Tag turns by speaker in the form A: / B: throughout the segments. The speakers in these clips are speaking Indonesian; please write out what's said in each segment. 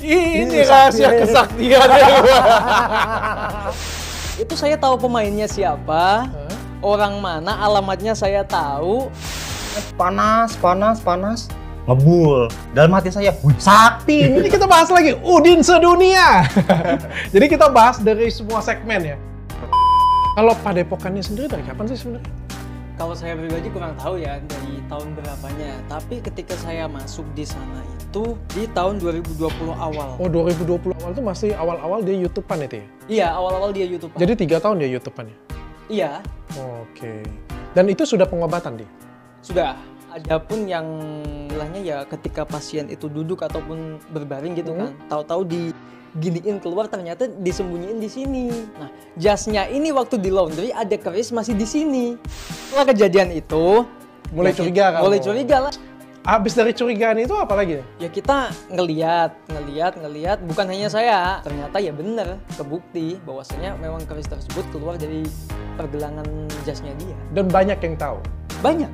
A: Ini rahasia kesaktian.
B: Itu saya tahu pemainnya siapa, orang mana, alamatnya saya tahu.
C: Panas. Ngebul. Dalam hati saya, wih, sakti.
A: Ini kita bahas lagi Udin sedunia. Jadi kita bahas dari semua segmen ya. Kalau Padepokannya sendiri dari kapan sih sebenarnya?
B: Kalau saya pribadi kurang tahu ya dari tahun berapanya. Tapi ketika saya masuk di sana itu di tahun 2020 awal.
A: Oh, 2020 awal itu masih awal-awal dia YouTube-an itu ya?
B: Iya, awal-awal dia YouTube.
A: Jadi 3 tahun dia YouTube-an ya?
B: Iya.
A: Oke. Dan itu sudah pengobatan dia?
B: Sudah. Adapun yang istilahnya ya ketika pasien itu duduk ataupun berbaring gitu kan, tahu-tahu diginiin keluar ternyata disembunyiin di sini. Nah, jasnya ini waktu di laundry ada keris masih di sini. Setelah kejadian itu
A: Mulai
B: ya,
A: curiga kan?
B: Mulai curiga lah.
A: Habis dari curigaan itu apa lagi?
B: Ya kita ngeliat, bukan hanya saya. Ternyata ya bener, kebukti bahwasanya memang keris tersebut keluar dari pergelangan jasnya dia.
A: Dan banyak yang tahu?
B: Banyak.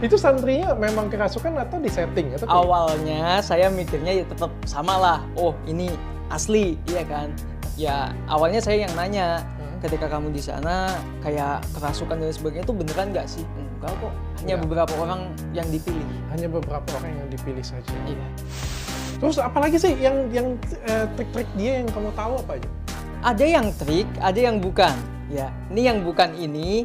A: Itu santrinya memang kerasukan atau disetting? Atau
B: awalnya saya mikirnya ya tetap sama lah. Oh ini asli, iya kan? Ya awalnya saya yang nanya, ketika kamu di sana kayak kerasukan dan sebagainya itu beneran nggak sih? Enggak kok, hanya beberapa orang yang dipilih.
A: Hanya beberapa orang yang dipilih saja.
B: Iya.
A: Terus apalagi sih yang trik-trik dia yang kamu tahu apa aja?
B: Ada yang trik, ada yang bukan. Ya, ini yang bukan ini.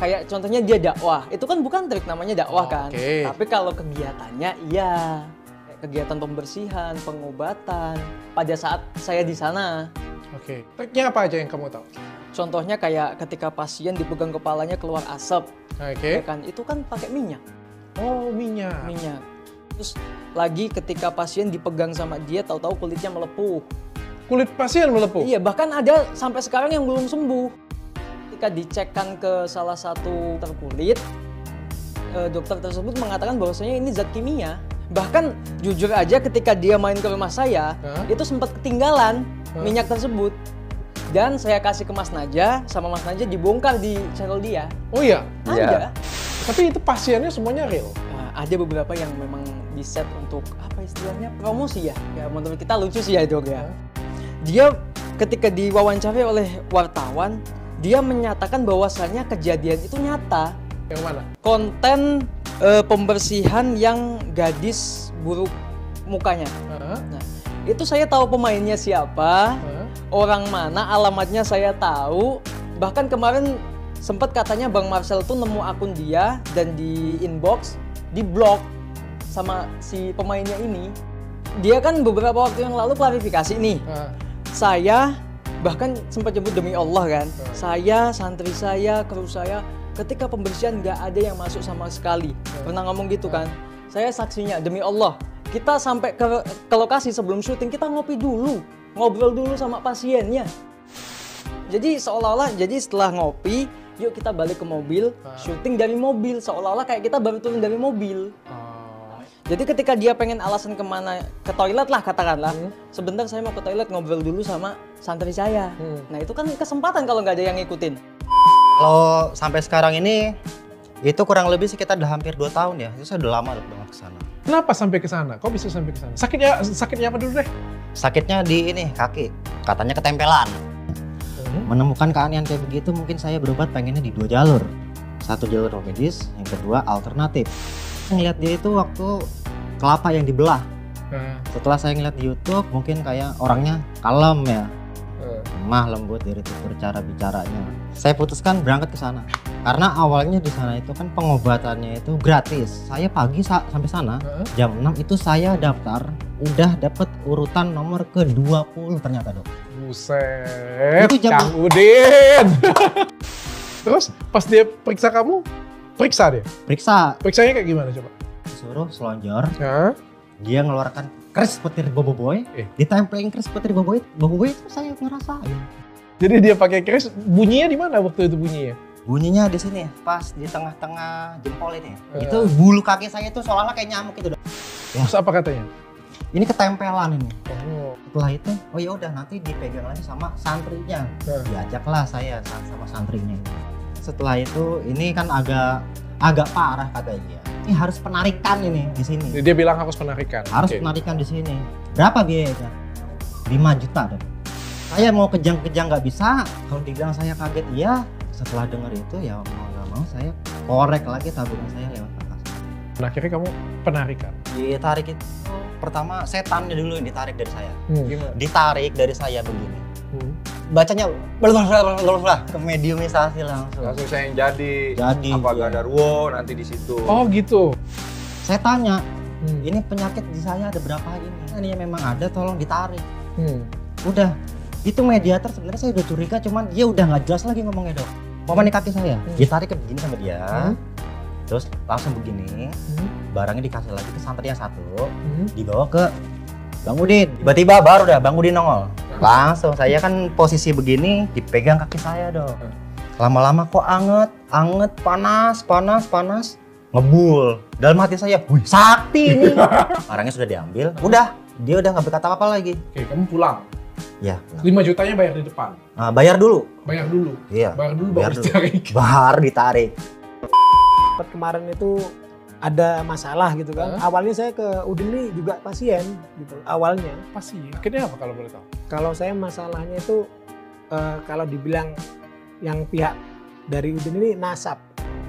B: Kayak contohnya dia dakwah, itu kan bukan trik, namanya dakwah kan.
A: Okay.
B: Tapi kalau kegiatannya iya, kegiatan pembersihan, pengobatan pada saat saya di sana.
A: Oke. Triknya apa aja yang kamu tahu?
B: Contohnya kayak ketika pasien dipegang kepalanya keluar asap, ya kan itu kan pakai minyak.
A: Oh, minyak.
B: Terus lagi ketika pasien dipegang sama dia, tahu-tahu kulitnya melepuh.
A: Kulit pasien melepuh?
B: Iya, bahkan ada sampai sekarang yang belum sembuh. Ketika dicekkan ke salah satu dokter kulit, dokter tersebut mengatakan bahwasanya ini zat kimia. Bahkan jujur aja ketika dia main ke rumah saya, itu sempat ketinggalan minyak tersebut. Dan saya kasih ke Mas Naja, sama Mas Naja dibongkar di channel dia.
A: Oh iya?
B: Ada.
A: Tapi itu pasiennya semuanya real?
B: Nah, ada beberapa yang memang di set untuk apa istilahnya promosi ya. Ya menurut kita lucu sih ya dok ya. Dia ketika diwawancarai oleh wartawan, dia menyatakan bahwasannya kejadian itu nyata.
A: Yang mana?
B: Konten pembersihan yang gadis buruk mukanya. Nah, itu saya tahu pemainnya siapa, orang mana, alamatnya saya tahu. Bahkan kemarin sempat katanya Bang Marcel tuh nemu akun dia dan di inbox, di blog sama si pemainnya ini. Dia kan beberapa waktu yang lalu klarifikasi nih. Saya bahkan sempat nyebut demi Allah kan, saya, santri saya, kru saya, ketika pembersihan nggak ada yang masuk sama sekali. Pernah ngomong gitu kan, saya saksinya demi Allah. Kita sampai ke lokasi sebelum syuting, kita ngopi dulu, ngobrol dulu sama pasiennya. Jadi seolah-olah, setelah ngopi, yuk kita balik ke mobil, syuting dari mobil, seolah-olah kayak kita baru turun dari mobil. Jadi ketika dia pengen alasan kemana, ke toilet lah katakanlah, sebentar saya mau ke toilet ngobrol dulu sama santri saya. Nah itu kan kesempatan kalau nggak ada yang ngikutin.
C: Kalau sampai sekarang ini, itu kurang lebih sekitar udah hampir 2 tahun ya, itu saya udah lama banget ke sana.
A: Kenapa sampai ke sana? Kok bisa sampai ke sana? Sakitnya apa dulu deh?
C: Sakitnya di ini, kaki, katanya ketempelan. Menemukan keanehan kayak begitu, mungkin saya berobat pengennya di 2 jalur. Satu jalur medis, yang kedua alternatif. Ngeliat dia itu waktu kelapa yang dibelah. Setelah saya ngeliat di YouTube, mungkin kayak orangnya kalem ya, lemah lembut dari tutur cara bicaranya. Saya putuskan berangkat ke sana karena awalnya di sana itu kan pengobatannya itu gratis. Saya pagi sampai sana jam 6 itu saya daftar, udah dapet urutan nomor ke-20 ternyata dok.
A: Buset,
C: itu jam
A: Kang Udin. Terus pas dia periksa kamu, Periksanya kayak gimana coba?
C: Disuruh selonjor, dia ngeluarkan keris petir Boboiboy, ditempelin keris petir Boboiboy itu saya ngerasain.
A: Jadi dia pakai keris, bunyinya di mana waktu itu bunyinya?
C: Bunyinya di sini, pas di tengah-tengah jempol ini. Itu bulu kaki saya itu seolah-olah kayak nyamuk itu dok.
A: Terus apa katanya?
C: Ini ketempelan ini. Setelah itu, oh ya udah nanti dipegang lagi sama santrinya. Diajaklah saya sama santrinya ini. setelah itu ini kan agak parah katanya. Ini harus penarikan ini di sini.
A: Dia bilang harus penarikan.
C: Harus penarikan di sini. Berapa biayanya? 5 juta dong. Saya mau kejang-kejang nggak bisa. Kalau dibilang saya kaget, iya. Setelah dengar itu ya mau nggak mau saya korek lagi tabungan saya lewat kakak saya.
A: Nah, akhirnya kamu penarikan.
C: Ditarik itu pertama setannya dulu yang ditarik dari saya.
A: Gimana?
C: Ditarik dari saya begini. Bacanya ke mediumisasi langsung.
D: Langsung saya yang jadi. Apa
C: iya.
D: Gadarwo nanti di situ.
A: Oh gitu.
C: Saya tanya, ini penyakit di saya ada berapa ini? Ini memang ada, tolong ditarik. Udah, itu mediator sebenarnya saya udah curiga, cuman dia udah nggak jelas lagi ngomongnya dok. Pokoknya nih kaki saya, ditarik ke begini sama dia, terus langsung begini, barangnya dikasih lagi ke santri yang satu, dibawa ke Bang Udin. Tiba-tiba baru dah Bang Udin nongol. Langsung saya kan posisi begini, dipegang kaki saya dok. Lama-lama kok anget, panas, ngebul. Dalam hati saya, wih sakti ini. Barangnya sudah diambil, udah. Dia udah nggak berkata apa lagi.
A: Oke, kamu pulang.
C: Ya.
A: 5 jutanya bayar di depan.
C: Bayar dulu.
A: Bayar dulu.
C: Iya.
A: Bayar dulu baru ditarik.
C: Baru ditarik.
E: Kemarin itu ada masalah gitu kan. Awalnya saya ke Udin ini juga pasien gitu. Awalnya.
A: Pasien. Akhirnya apa kalau boleh tahu?
E: Kalau saya masalahnya itu kalau dibilang yang pihak dari Udin ini nasab.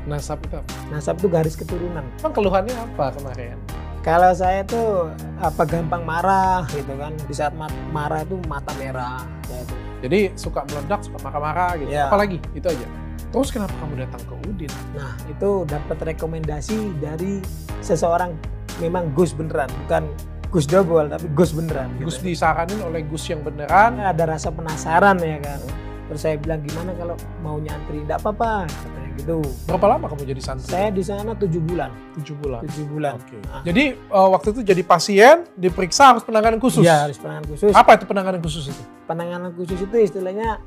A: Nasab itu apa?
E: Nasab itu garis keturunan.
A: Emang keluhannya apa kemarin?
E: Kalau saya tuh gampang marah gitu kan. Di saat marah itu mata merah. Gitu.
A: Jadi suka meledak, suka marah-marah gitu.
E: Ya.
A: Apalagi itu aja. Terus kenapa kamu datang ke Udin?
E: Nah itu dapat rekomendasi dari seseorang memang Gus beneran, bukan Gus Dobol tapi Gus beneran.
A: Gus
E: gitu.
A: disaranin oleh Gus yang beneran.
E: Ada rasa penasaran ya kan. Terus saya bilang gimana kalau mau nyantri? Enggak apa-apa katanya gitu.
A: Berapa lama kamu jadi santri?
E: Saya di sana 7 bulan.
A: 7 bulan.
E: 7 bulan.
A: Oke.
E: Nah.
A: Jadi waktu itu jadi pasien, diperiksa harus penanganan khusus.
E: Iya, harus penanganan khusus.
A: Apa itu penanganan khusus itu?
E: Penanganan khusus itu istilahnya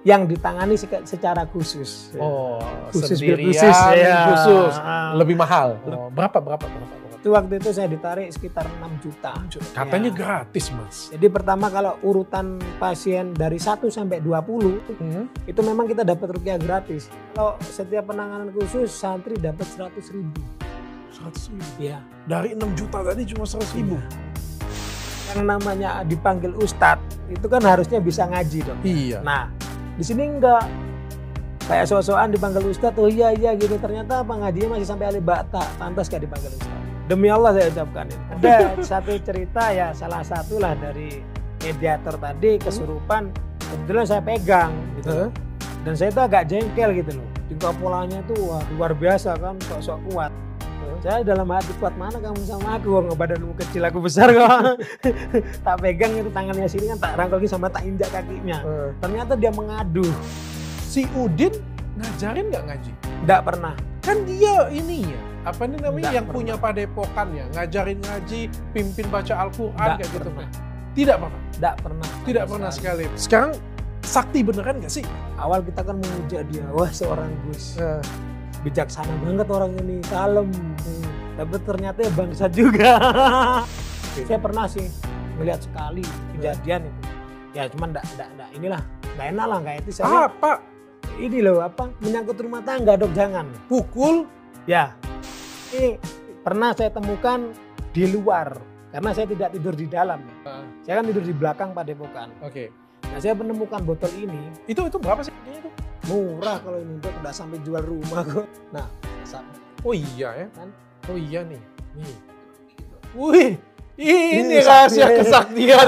E: yang ditangani secara khusus.
A: Oh,
E: khusus
A: sendirian,
E: khusus, ya.
A: khusus. Lebih mahal. Oh, berapa?
E: Itu waktu itu saya ditarik sekitar 6 juta.
A: Katanya
E: Ya.
A: gratis, Mas.
E: Jadi pertama kalau urutan pasien dari 1 sampai 20 itu memang kita dapat rupiah gratis. Kalau setiap penanganan khusus santri dapat 100.000.
A: 100.000.
E: Ya.
A: Dari 6 juta tadi cuma 100.000.
E: Yang namanya dipanggil ustadz itu kan harusnya bisa ngaji dong.
A: Iya.
E: Nah, di sini enggak. Kayak sok-sokan dipanggil ustadz, oh iya gitu. Ternyata apa ngajinya masih sampai alif bata, pantas gak dipanggil ustadz. Demi Allah saya ucapkan itu. Ada satu cerita ya, salah satu lah dari mediator tadi kesurupan, kebetulan saya pegang gitu. Dan saya itu agak jengkel gitu loh. Tingkah polanya tuh wah, luar biasa kan, sok-sok kuat. Saya dalam hati, kuat mana kamu sama aku, wong badanmu kecil aku besar kok. Tak pegang itu tangannya sini kan, tak rangkul sama tak injak kakinya. Ternyata dia mengadu.
A: Si Udin ngajarin nggak ngaji?
E: Nggak pernah.
A: Kan dia ini ya, apa ini namanya,
E: Nggak
A: yang
E: pernah.
A: punya padepokan ya, ngajarin ngaji, pimpin baca Al-Quran
E: Nggak
A: kayak gitu.
E: pernah.
A: Tidak pernah?
E: Nggak pernah.
A: Tidak pernah sekali. Sekarang sakti beneran nggak sih?
E: Awal kita kan memuja dia, wah seorang Gus. Bijaksana banget orang ini, kalem. Tapi ternyata ya bangsat juga. Saya pernah sih melihat sekali kejadian itu. Ya cuman enggak inilah, enggak enak lah, enggak etis. Saya
A: Apa?
E: ini loh menyangkut rumah tangga dok, jangan.
A: Pukul?
E: Ya, ini pernah saya temukan di luar karena saya tidak tidur di dalam. Saya kan tidur di belakang padepokan.
A: Oke.
E: Nah saya menemukan botol ini
A: Itu berapa sih harganya itu?
E: murah kalau ini dok, udah sampai jual rumah kok. Nah, sama.
A: Oh iya ya.
E: Kan?
A: Oh iya nih. Nih. Wih, ini
E: Ini
A: rahasia
E: sakti.
A: kesaktian.